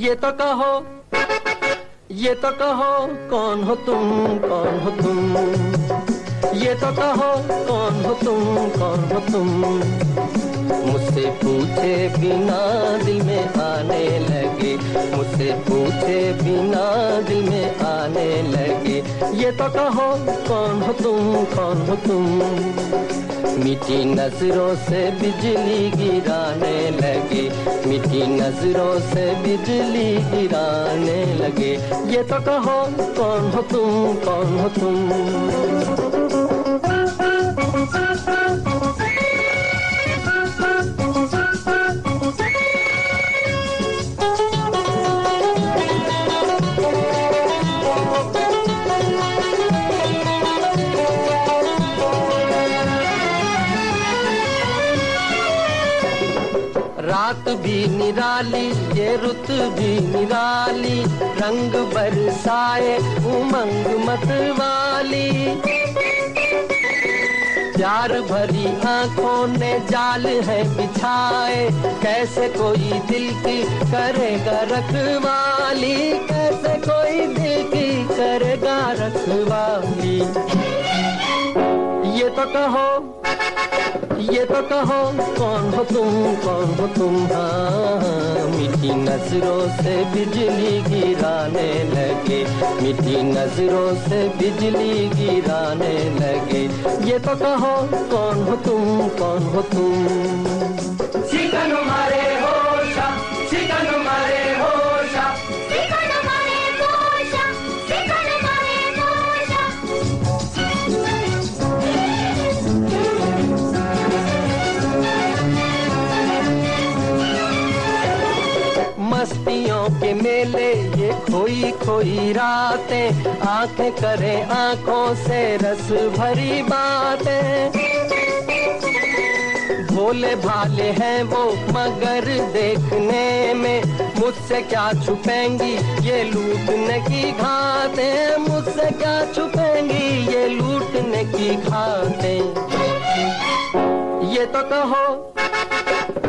ये तो कहो, ये तो कहो कौन हो तुम, कौन हो तुम, ये तो कहो कौन हो तुम, कौन हो तुम। मुझसे पूछे बिना दिल में आने लगे, मुझसे पूछे बिना दिल में आने लगे। ये तो कहो कौन हो तुम, कौन हो तुम। मीठी नजरों से बिजली गिराने लगे, मीठी नजरों से बिजली गिराने लगे। ये तो कहो कौन हो तुम, कौन हो तुम। रात भी निराली, ये रुत भी निराली, रंग बरसाए उमंग मतवाली। प्यार भरी आंखों ने जाल है बिछाए, कैसे कोई दिल की करेगा रखवाली, कैसे कोई दिल की करेगा रखवाली। ये तो कहो, ये तो कहो कौन हो तुम, कौन हो तुम। हाँ, मीठी नजरों से बिजली गिराने लगे, मीठी नजरों से बिजली गिराने लगे। ये तो कहो कौन हो तुम, कौन हो तुम। शिकन मारे होशा, शिकन मारे होशा, शिकन मारे होशा, शिकन मारे होशा। मस्तियों के मेले ये खोई खोई रातें, आंखें करे आंखों से रस भरी बातें। भोले भाले हैं वो मगर देखने में, मुझसे क्या छुपेंगी ये लूटने की घातें, मुझसे क्या छुपेंगी ये लूटने की घातें। ये तो कहो,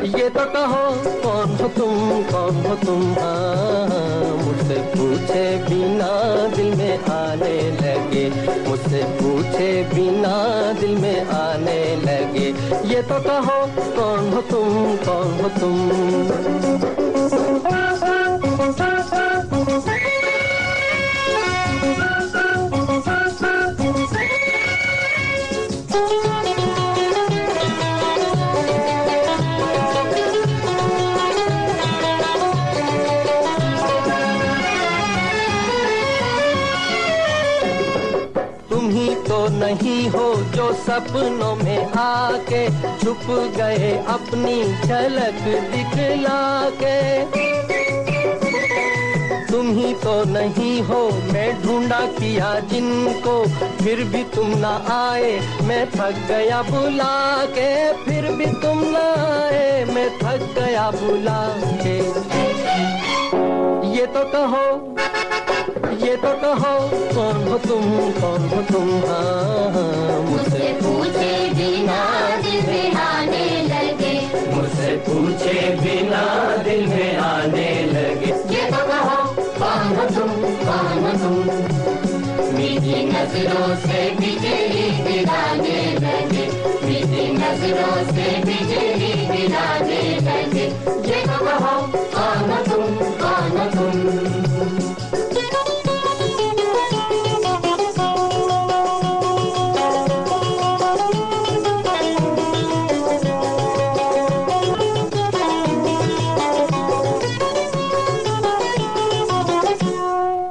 ये तो कहो कौन हो तुम, कौन हो तुम। हाँ, मुझसे पूछे बिना दिल में आने लगे, मुझसे पूछे बिना दिल में आने लगे। ये तो कहो कौन हो तुम, कौन हो तुम। तुम ही तो नहीं हो जो सपनों में आके छुप गए अपनी झलक दिखला के। तुम ही तो नहीं हो मैं ढूंढा किया जिनको, फिर भी तुम ना आए मैं थक गया बुला के, फिर भी तुम ना आए मैं थक गया बुला के। ये तो कहो, ये तो कहो कौन हो तुम, कौन हो तुम। हाँ, मुझसे पूछे बिना दिल में आने लगे, मुझसे पूछे बिना दिल में आने लगे। ये तो कहो कौन हो तुम, कौन हो तुम। मीठी नजरों से बिजली गिराने लगे, मीठी नजरों से बिजली गिराने लगे। ये तो कहो कौन हो तुम, कौन हो तुम।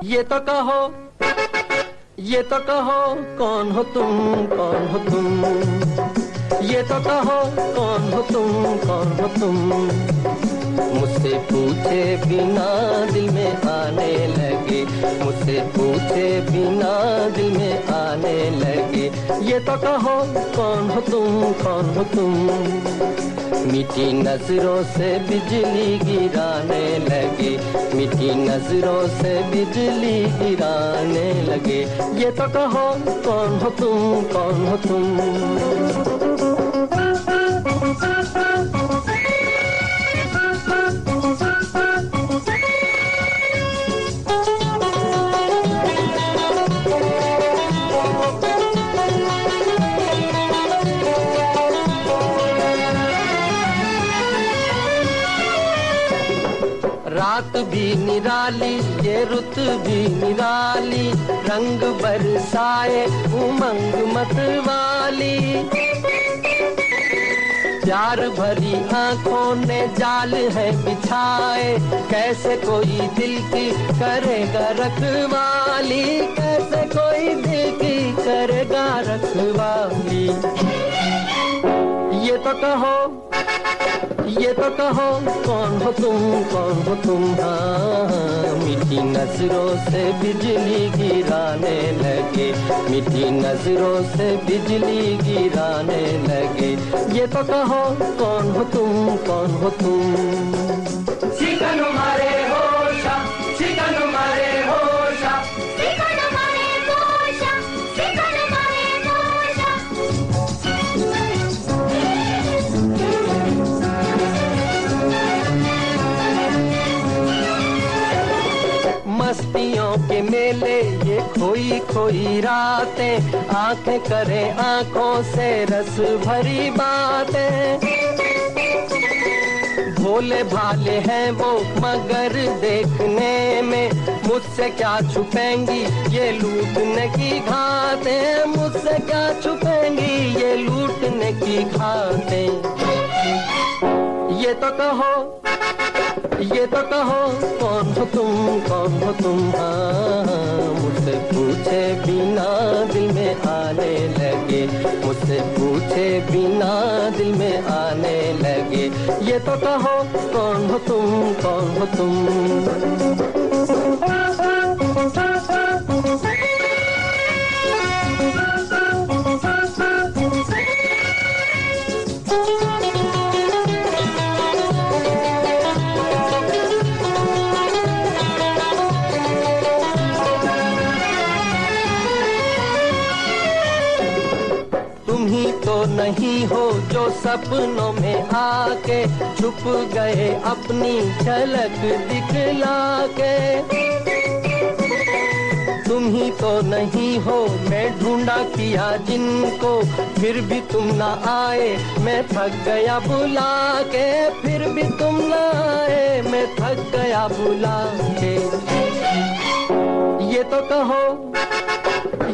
ये तो कहो, ये तो कहो कौन हो तुम, कौन हो तुम। ये तो कहो कौन हो तुम, कौन हो तुम। मुझसे पूछे बिना दिल में आने लगे, मुझसे पूछे बिना दिल में आने लगे। ये तो कहो कौन हो तुम, कौन हो तुम। मीठी नजरों से बिजली गिराने लगे, मीठी नजरों से बिजली गिराने लगे। ये तो कहो कौन हो तुम, कौन हो तुम। रात भी निराली ये रुत भी निराली, रंग बरसाए उमंग मतवाली। प्यार भरी आंखों ने जाल है बिछाए, कैसे कोई दिल की करेगा रखवाली, कैसे कोई दिल की करेगा रखवाली। ये तो कहो, ये तो कहो कौन हो तुम, कौन हो तुम। हाँ, मीठी नजरों से बिजली गिराने लगे, मीठी नजरों से बिजली गिराने लगे। ये तो कहो कौन हो तुम, कौन हो तुम। चिकन मारे होशा, चिकन मारे होशा, चिकन मारे होशा, चिकन मारे होशा। मस्तियों के मेले ये खोई खोई रातें, आंखें करें आंखों से रस भरी बातें। भोले भाले हैं वो मगर देखने में, मुझसे क्या छुपेंगी ये लूटने की घातें, मुझसे क्या छुपेंगी ये लूटने की घातें। ये तो कहो, ये तो कहो कौन हो तुम, कौन हो तुम। हाँ, मुझसे पूछे बिना दिल में आने लगे, मुझसे पूछे बिना दिल में आने लगे। ये तो कहो कौन हो तुम, कौन हो तुम। तुम ही तो नहीं हो जो सपनों में आके छुप गए अपनी झलक दिखला के। तुम ही तो नहीं हो मैं ढूंढा किया जिनको, फिर भी तुम ना आए मैं थक गया बुला के, फिर भी तुम ना आए मैं थक गया बुला के। ये तो कहो,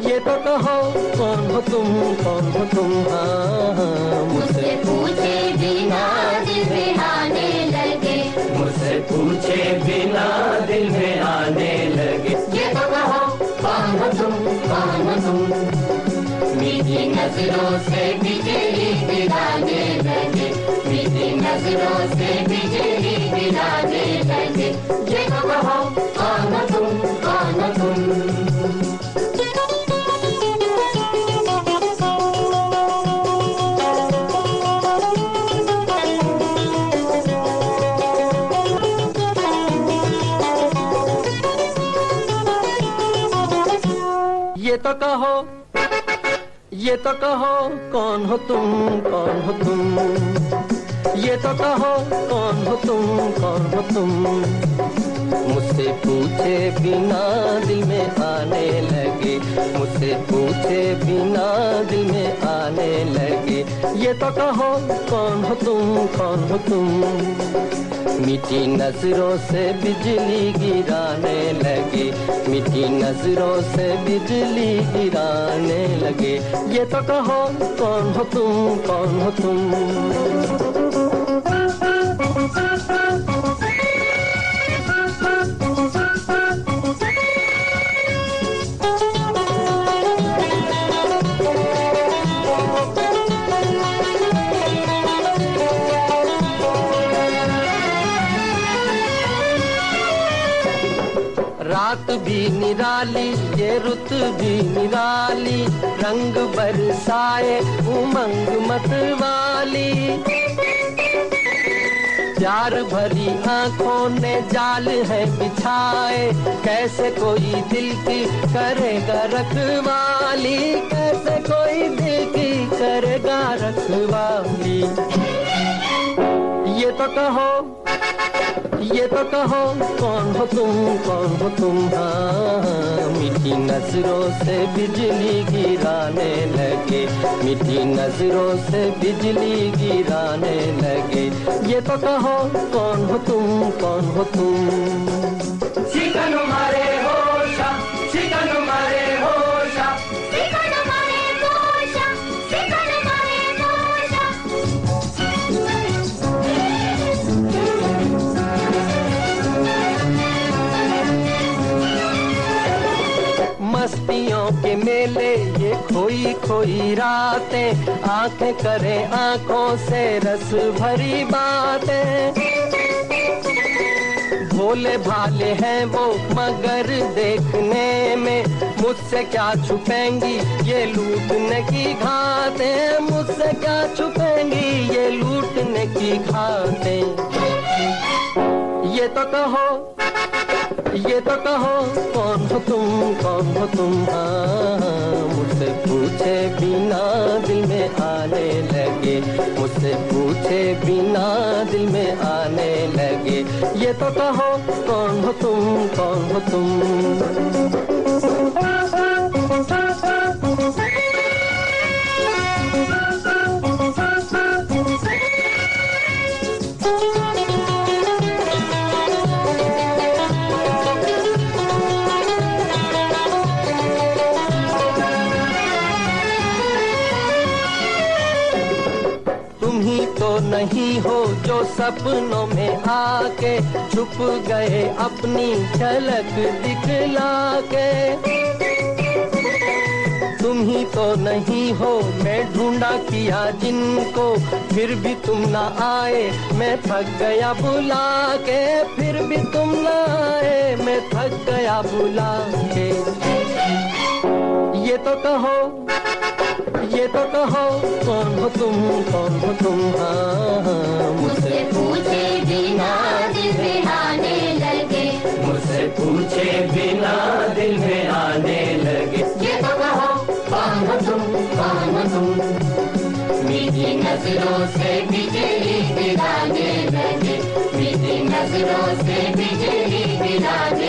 ये तो कहो कौन हो तुम, कौन हो तुम। हाँ, मुझसे पूछे बिना दिल में आने लगे, मुझसे पूछे बिना दिल में आने लगे। ये तो कहो कौन हो तुम, कौन हो तुम। मीठी नजरों से बिजली गिराने लगे, मीठी नजरों से बिजली गिराने लगे। ये तो कहो कौन हो तुम, कौन हो तुम। ये तो कहो, ये तो कहो कौन हो तुम, कौन हो तुम। ये तो कहो कौन हो तुम, कौन हो तुम। मुझसे पूछे बिना दिल में आने लगे, मुझसे पूछे बिना दिल में आने लगे। ये तो कहो कौन हो तुम, कौन हो तुम। मीठी नजरों से बिजली गिराने लगे, मीठी नजरों से बिजली गिराने लगे। ये तो कहो कौन हो तुम, कौन हो तुम। रात भी निराली ये रुत भी निराली, रंग बरसाए उमंग मतवाली। प्यार भरी आंखों ने जाल है बिछाए, कैसे कोई दिल की करेगा रखवाली, कैसे कोई दिल की करेगा रखवाली। ये तो कहो, ये तो कहो कौन हो तुम, कौन हो तुम। हाँ, मीठी नजरों से बिजली गिराने लगे, मीठी नजरों से बिजली गिराने लगे। ये तो कहो कौन हो तुम, कौन हो तुम? चिकन मारे होशा, चिकन मारे होशा, चिकन मारे होशा, चिकन मारे होशा। मस्तियों के मेले ये खोई खोई रातें, आंखें करें आंखों से रस भरी बातें। भोले भाले हैं वो मगर देखने में, मुझसे क्या छुपेंगी ये लूटने की घातें, मुझसे क्या छुपेंगी ये लूटने की घातें। ये तो कहो, ये तो कहो कौन हो तुम, कौन हो तुम? हाँ, मुझसे पूछे बिना दिल में आने लगे, मुझसे पूछे बिना दिल में आने लगे। ये तो कहो कौन हो तुम, कौन हो तुम? तुम ही तो नहीं हो जो सपनों में आके छुप गए अपनी झलक दिखला के। तुम ही तो नहीं हो मैं ढूंढा किया जिनको, फिर भी तुम ना आए मैं थक गया बुला के, फिर भी तुम ना आए मैं थक गया बुला के। ये तो कहो, ये तो कहो कौन हो तुम, कौन हो तुम? हाँ, मुझसे पूछे बिना दिल में आने लगे, मुझसे पूछे बिना दिल में आने लगे। ये तो कहो कौन हो तुम, कौन हो तुम? मीठी नजरों से बिजली गिराने लगे, मीठी नजरों से बिजली गिराने